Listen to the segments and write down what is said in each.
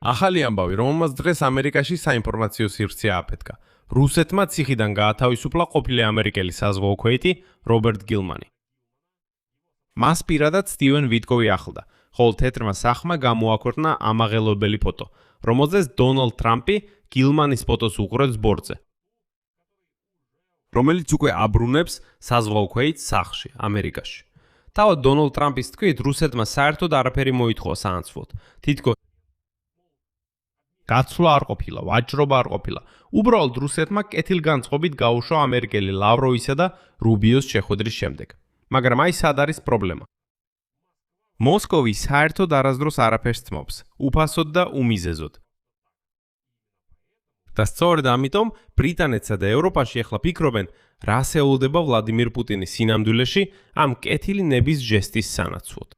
ახალი ამბავი, რომელმაც დღეს ამერიკაში საინფორმაციო სივრცე აფეთქა. რუსეთმა ციხიდან გაათავისუფლა ყოფილი ამერიკელი საზღვაო ქვეითი რობერტ გილმანი. მას პირადად სტივენ ვიტკოვი ახლდა, ხოლო თეთრმა სახმა გამოაქვეყნა ამაღელვებელი ფოტო, რომელზეც დონალდ ტრამპი გილმანის ფოტოს უყურებს ბორცზე, რომელიც უკვე აბრუნებს საზღვაო ქვეითს სახლში, ამერიკაში. თავად დონალდ ტრამპის თქმით, რუსეთმა საერთოდ არაფერი მოითხოვა საანცვლოდ. თითქოს გაცვლა არ ყოფილა, ვაჭრობა არ ყოფილა. უბრალოდ რუსეთმა კეთილგანწყობით გაუშვა ამერიკელი ლავროვისა და რუბიოს შეხვედრის შემდეგ. მაგრამ აი სად არის პრობლემა. მოსკოვი საერთოდ არასდროს არაფერს თმობს, უფასოდ და უმიზეზოდ. და სწორედ ამიტომ ბრიტანეთსა და ევროპაში ახლა ფიქრობენ, რას ელოდება ვლადიმირ პუტინის სინამდვილეში ამ კეთილი ნების ჟესტის სანაცვლოდ.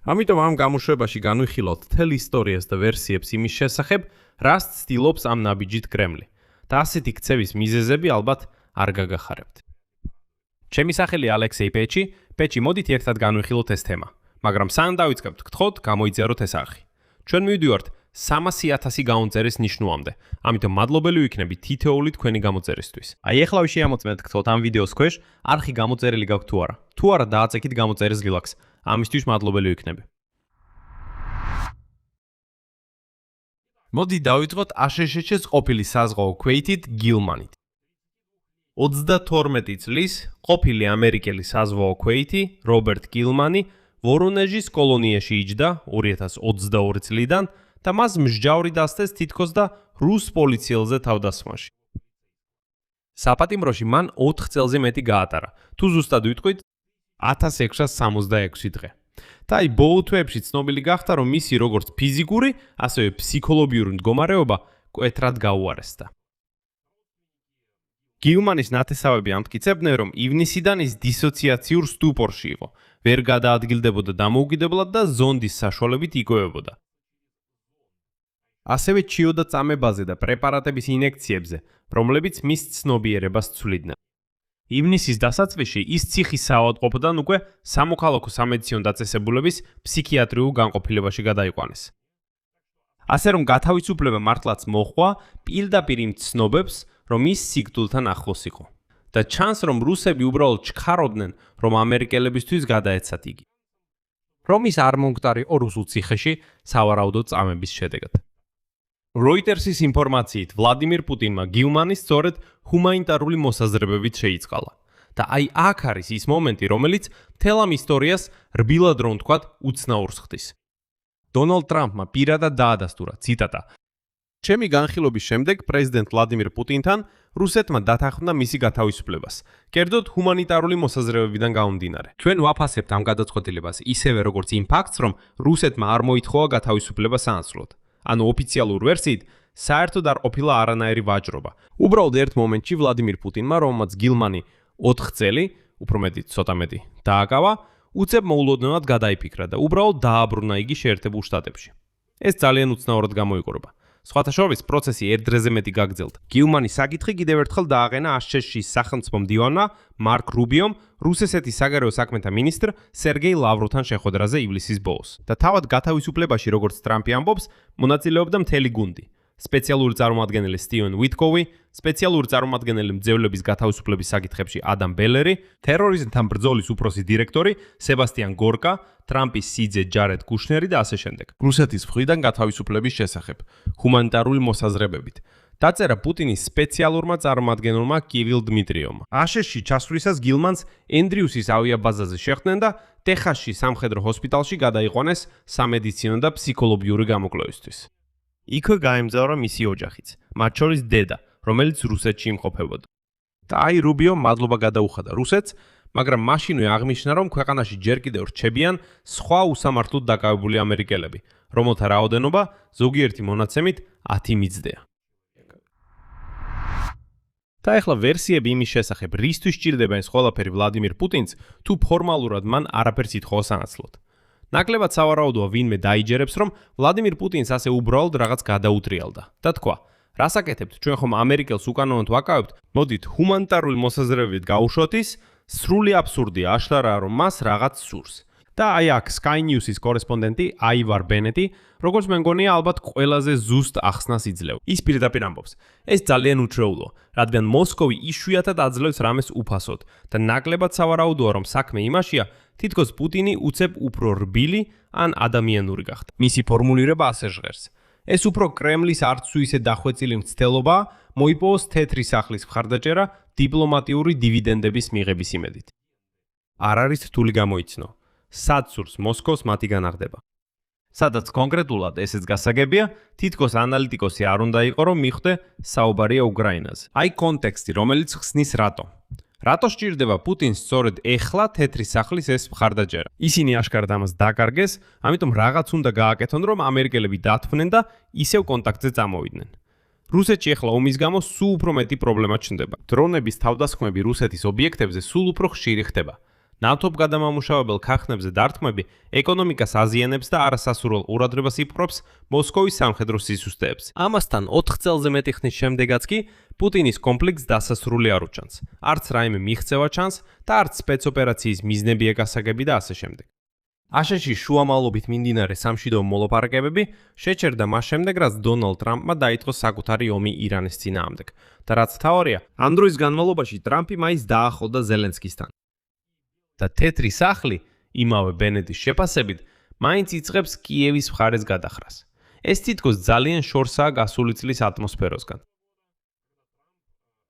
ამიტომ ამ გამოშვებაში განვიხილავთ მთელ ისტორიას და ვერსიებს იმის შესახებ, რას ცდილობს ამ ნაბიჯით კრემლი. და ასეთი ქცევის მიზეზები ალბათ არ გაგახარებთ. ჩემი სახელია ალექსეი პეჩი, მოდით ერთად განვიხილოთ ეს თემა. მაგრამ სანამ დავიწყებთ, გთხოვთ, გამოიწეროთ ეს არხი. ჩვენ მივდივართ 300,000 გაუნწერის ნიშნულამდე. ამიტომ მადლობელი ვიქნები თითოეული თქვენი გამოწერისთვის. აი ეხლა შეამოწმეთ გთხოვთ ამ ვიდეოს ქვეშ არხი გამოწერილი გაქვთ თუ არა. თუ არა, დააწექით გამოწერის ლინკს. ამისთვის მადლობელი ვიქნები. მოდი დავიწყოთ აშშ-ს ყოფილი საზღვაო ქვეითით გილმანით. 32 წლის ყოფილი ამერიკელი საზღვაო ქვეითი რობერტ გილმანი ვორონეჟის კოლონიაში იჯდა 2022 წლიდან და მას მსჯავრი დასცეს თითქოს და რუს პოლიციელზე თავდასხმაში. საპატიმროში მან 4 წელზე მეტი გაატარა, თუ ზუსტად ვიტყვით 1666 დღე. და აი ბოლო თვეებში ცნობილი გახდა, რომ მისი როგორც ფიზიკური, ასევე ფსიქოლოგიური მდგომარეობა მკვეთრად გაუარესდა. გილმანის ნათესავები ამტკიცებდნენ, რომ ივნისიდან ის დისოციაციურ სტუპორში იყო, ვერ გადაადგილდებოდა დამოუკიდებლად და ზონდის საშუალებით იკავებოდა. ასევე ჩიოდა წამებაზე და პრეპარატების ინექციებზე, რომლებიც მის ცნობიერებას ცვლიდნენ. ივნისის დასაწყისში ის ციხის საავადმყოფოდან უკვე სამოქალაქო სამედიცინო დაწესებულების ფსიქიატრიულ განყოფილებაში გადაიყვანეს. ასე რომ გათავისუფლება მართლაც მოჰყვა პირდაპირ იმ ცნობებს, რომ ის სიკვდილთან ახლოს იყო. და ჩანს, რომ რუსები უბრალოდ ჩქარობდნენ, რომ ამერიკელებისთვის გადაეცათ იგი. რომ ის არ მომკვდარიყო რუსულ ციხეში სავარაუდო წამების შედეგად. როიტერსის ინფორმაციით, ვლადიმირ პუტინმა გილმანის სწორედ ჰუმანიტარული მოსაზრებებით შეიწყალა. და აი აქ არის ის მომენტი, რომელიც მთელ ამ ისტორიას რბილად რომ ვთქვათ, უცნაურს ხდის. დონალდ ტრამპმა პირადად დაადასტურა, ციტატა: ჩემი განხილვების შემდეგ პრეზიდენტ ვლადიმირ პუტინთან რუსეთმა დათანხმდა მისი გათავისუფლებას, კერძოდ ჰუმანიტარული მოსაზრებებიდან გამომდინარე. ჩვენ ვაფასებთ ამ გადაწყვეტილებას ისევე როგორც იმ ფაქტს, რომ რუსეთმა არ მოითხოვა გათავისუფლება საანცვლოდ. ანუ ოფიციალურ ვერსიით, საერთოდ არ ყოფილა არანაირი ვაჭრობა. უბრალოდ ერთ მომენტში ვლადიმირ პუტინმა, რომელმაც გილმანი 4 წელი, უფრო მეტი, ცოტა მეტი, დააკავა, უცებ მოულოდნელად გადაიფიქრა და უბრალოდ დააბრუნა იგი შეერთებულ შტატებში. ეს ძალიან უცნაურად გამოიყურება. სხვათა შორის პროცესი ერთ დღეზე მეტი გაგრძელდა. გილმანის საკითხი კიდევ ერთხელ დააყენა აშშ-ის სახელმწიფო მდივანმა მარკ რუბიომ რუსეთის საგარეო საქმეთა მინისტრ სერგეი ლავროვთან შეხვედრაზე ივლისის ბოლოს. და თავად გათავისუფლებაში, როგორც ტრამპი ამბობს, მონაწილეობდა მთელი გუნდი. სპეციალური წარმომადგენელი სტივენ ვიტკოვი, სპეციალური წარმომადგენელი მძევლების გათავისუფლების საკითხებში ადამ ბელერი, ტერორიზმთან ბრძოლის უფროსი დირექტორი სებასტიან გორკა, ტრამპის სიძე ჯარედ კუშნერი და ასე შემდეგ. რუსეთის მხრიდან გათავისუფლების შესახებ, ჰუმანიტარული მოსაზრებებით. დაწერა პუტინის სპეციალურმა წარმომადგენელმა კივილ დმიტრიოვმა. აშშ-ში ჩასვლისას გილმანს ენდრიუსის ავიაბაზაზე შეხვდნენ და ტეხასში სამხედრო ჰოსპიტალში გადაიყვანეს სამედიცინო და ფსიქოლოგიური გამოკვლევისთვის. იქვე გაემგზავრა მისი ოჯახიც, მათ შორის დედა, რომელიც რუსეთში იმყოფებოდა. და აი რუბიომ მადლობა გადაუხადა რუსეთს, მაგრამ მაშინვე აღნიშნა, რომ ქვეყანაში ჯერ კიდევ რჩებიან სხვა უსამართლოდ დაკავებული ამერიკელები, რომელთა რაოდენობა ზოგიერთი მონაცემით 10 მიცდია. და ახლა ვერსიები იმის შესახებ, რისთვის სჭირდება ეს ყველაფერი ვლადიმირ პუტინს, თუ ფორმალურად მან არაფერს ითხოვა საანაცვლოდ. ნაკლებად სავარაუდოა ვინმე დაიჯერებს, რომ ვლადიმირ პუტინს ასე უბრალოდ რაღაც გადაუტრიალდა და თქვა: რას აკეთებთ, ჩვენ ხომ ამერიკელს უკანონოდ ვაკავებთ, მოდით ჰუმანიტარული მოსაზრებებით გავუშვოთ ის, სრული აბსურდია, აშლარაა, რომ მას რაღაც სურს. და აი აქ Sky News-ის კორესპონდენტი აივარ ბენეტი, როგორც მე მგონია ალბათ ყველაზე ზუსტ ახსნას იძლევა. ის პირდაპირ ამბობს: ეს ძალიან უჩვეულო, რადგან მოსკოვი იშვიათად აძლევს რამეს უფასოდ და ნაკლებად სავარაუდოა, რომ საქმე იმაშია, თითქოს პუტინი უცებ უფრო რბილი ან ადამიანური გახდა. მისი ფორმულირება ასე ჟღერს: ეს უფრო კრემლის არც თუ ისე დახვეწილი მცდელობა მოიპოვოს თეთრი სახლის მხარდაჭერა დიპლომატიური დივიდენდების მიღების იმედით. არ არის რთული გამოიცნო. სად სურს მოსკოვს მათი განაღდება. სადაც კონკრეტულად ესეც გასაგებია, თითქოს ანალიტიკოსი არ უნდა იყო, რომ მიხვდე საუბარია უკრაინაზე. აი კონტექსტი, რომელიც ხსნის რატო. რატო სჭირდება პუტინს სწორედ ეხლა თეთრი სახლის ეს მხარდაჭერა? ისინი აშკარად ამას დაკარგეს, ამიტომ რაღაც უნდა გააკეთონ, რომ ამერიკელები დათვნენ და ისევ კონტაქტზე წამოვიდნენ. რუსეთში ეხლა ომის გამო სულ უფრო მეტი პრობლემა ჩნდება. დრონების თავდასხმები რუსეთის ობიექტებზე სულ უფრო ხშირი ხდება. ნავთობ გადამამუშავებელ ქარხნებზე დარტყმები ეკონომიკას აზიანებს და არასასურველ ყურადღებას იპყრობს მოსკოვის სამხედრო სისუსტეებს. ამასთან 4 წელზე მეტი ხნის შემდეგაც კი პუტინის კონფლიქტს დასასრული არ უჩანს. არც რაიმე მიღწევა ჩანს და არც სპეცოპერაციის მიზნები ეკასაგები და ასე შემდეგ. აშშ-ში შუამავლობით მიმდინარე სამშვიდობო მოლაპარაკებები შეჩერდა მას შემდეგ, რაც დონალდ ტრამპმა დაიწყო საკუთარი ომი ირანის წინააღმდეგ და რაც თავარია, ამ დროის განმავლობაში ტრამპი მაინც დაახლოვდა ზელენსკისთან. და თეთრი სახლი, იმავე ბენეტის შეფასებით, მაინც იწყებს კიევის მხარეს გადახრას. ეს თითქოს ძალიან შორსაა გასული წლის ატმოსფეროსგან.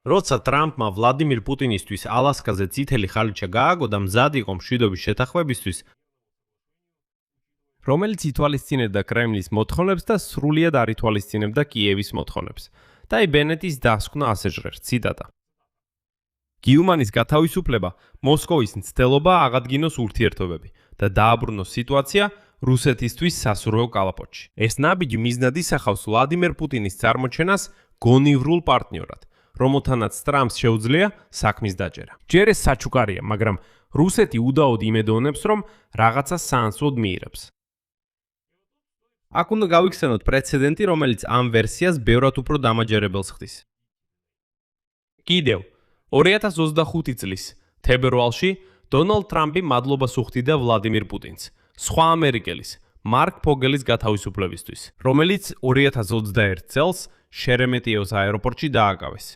როცა ტრამპმა ვლადიმირ პუტინისთვის ალასკაზე წითელი ხალიჩა გააგო და მზად იყო მშვიდობის შეთანხმებისთვის, რომელიც ითვალისწინებდა კრემლის მოთხოვნებს და სრულიად არ ითვალისწინებდა კიევის მოთხოვნებს. და აი ბენეტის დასკვნა ასე ჟღერს, ციტატა. გიუმანის გათავისუფლება მოსკოვის მცდელობა აღადგინოს ურთიერთობები და დააბრუნოს სიტუაცია რუსეთისთვის სასურველ კალაპოტში. ეს ნაბიჯი მიზნად ისახავს ვლადიმერ პუტინის წარმოჩენას გონივრულ პარტნიორად, რომელთანაც ტრამპს შეუძლია საქმის დაჭერა. ჯერ ეს საჩუქარია, მაგრამ რუსეთი უდაოდ იმედოვნებს, რომ რაღაცა საანსოდ მიიღებს. აქ უნდა გავიხსენოთ პრეცედენტი, რომელიც ამ ვერსიას ბევრად უფრო დამაჯერებელს ხდის. კიდევ 2025 წლის თებერვალში დონალდ ტრამპი მადლობას უხდიდა ვლადიმირ პუტინს, სხვა ამერიკელის, მარკ ფოგელის გათავისუფლებისთვის, რომელიც 2021 წელს შერემეტიევოს აეროპორტში დააკავეს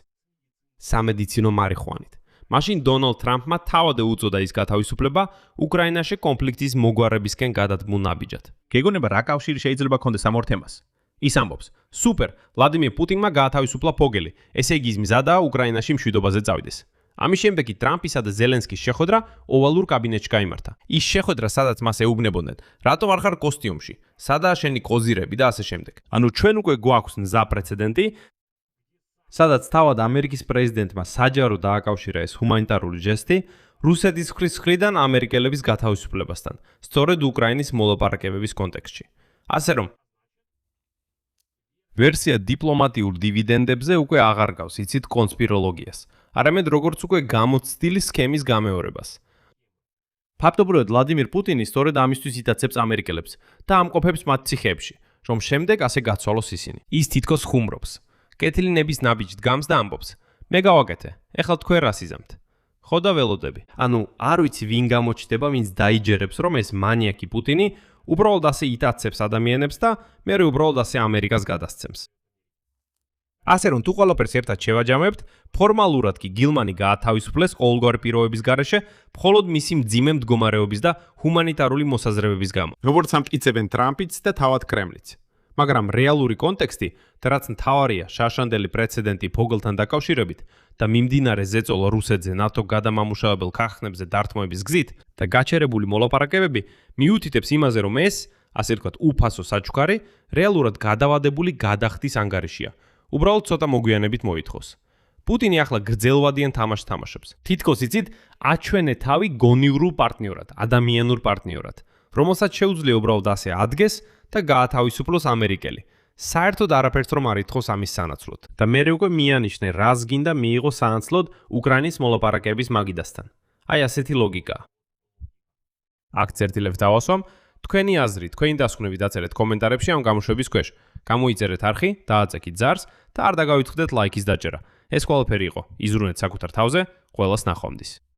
სამედიცინო მარიხვანით. მაშინ დონალდ ტრამპმა თავად უწოდა ის გათავისუფლება უკრაინაში კონფლიქტის მოგვარებისკენ გადადგმულ ნაბიჯად. გეგონება რა კავშირი შეიძლება ქონდეს ამ ორ თემას? ის ამბობს: სუპერ, ვლადიმირ პუტინმა გაათავისუფლა ფოგელი, ესე იგი ის მზადაა უკრაინაში მშვიდობაზე წავიდეს. ამის შემდეგ კი ტრამპისა და ზელენსკის შეხვედრა ოვალურ კაბინეტში გაიმართა. ის შეხვედრა, სადაც მას ეუბნებოდნენ, რატომ არ ხარ კოსტიუმში, სადაა შენი კოზირები და ასე შემდეგ. ანუ ჩვენ უკვე გვაქვს მზა პრეცედენტი, სადაც თავად ამერიკის პრეზიდენტმა საჯარო დააკავშირა ეს ჰუმანიტარული ჟესტი რუსეთის მხრიდან ამერიკელების გათავისუფლებასთან, სწორედ უკრაინის მოლაპარაკებების კონტექსტში. ასე რომ ვერსია დიპლომატიურ დივიდენდებზე უკვე აღარ გავს, იცით კონსპიროლოგიას, არამედ როგორც უკვე გამოცდილი სქემის გამეორებას. ფაქტობრივად ვლადიმირ პუტინი სწორედ ამისთვის იტაცებს ამერიკელებს და ამყოფებს მათ ციხეებში, რომ შემდეგ ასე გაცვალოს ისინი. ის თითქოს ხუმრობს. კეთილი ნების ნაბიჯით გამს და ამბობს: მე გავაკეთე, ეხლა თქვენ რას იზამთ? ხო და ველოდები. ანუ არ ვიცი ვინ გამოჩნდება, ვინც დაიჯერებს, რომ ეს მანიაკი პუტინი უბრალოდ ასე იტაცებს ადამიანებს და მერე უბრალოდ ასე ამერიკას გადასცემს. ასე რომ თუ ყველაფერს ერთად შევაჯამებთ, ფორმალურად კი გილმანი გაათავისუფლეს ყოველგვარი პირობების გარეშე, მხოლოდ მისი მძიმე მდგომარეობის და ჰუმანიტარული მოსაზრებების გამო. როგორც ამტკიცებენ ტრამპიც და თავად კრემლიც. მაგრამ რეალური კონტექსტი, რაც მთავარია შაშანდელი პრეცედენტი ფოგელთან დაკავშირებით და მიმდინარე ზეწოლა რუსეთზე ნავთობ გადამამუშავებელ ქარხნებზე დარტყმების გზით და გაჩერებული მოლაპარაკებები მიუთითებს იმაზე, რომ ეს, ასე ვთქვათ, უფასო საჩუქარი რეალურად გადავადებული გადახდის ანგარიშია. უბრალოდ ცოტა მოგვიანებით მოითხოვს. პუტინი ახლა გრძელვადიან თამაშს თამაშობს. თითქოს იცით, აჩვენე თავი გონივრულ პარტნიორად, ადამიანურ პარტნიორად, რომელსაც შეუძლია უბრალოდ ასე ადგეს და გაათავისუფლოს ამერიკელი. საერთოდ არაფერს რომ არ ითხოვს ამის სანაცვლოდ. და მერე უკვე მიანიშნე, რას გინდა მიიღო საანცვლოდ უკრაინის მოლაპარაკების მაგიდასთან. აი ასეთი ლოგიკაა. აქ წერტილებს დავასვამ, თქვენი აზრი, თქვენი დასკვნები დაწერეთ კომენტარებში ამ გამოშვების ქვეშ. გამოიწერეთ არხი, დააწექით ზარს და არ დაგავიწყდეთ ლაიქის დაჭერა. ეს ყველაფერი იყო. იზრუნეთ საკუთარ თავზე, ყველას ნახვამდის.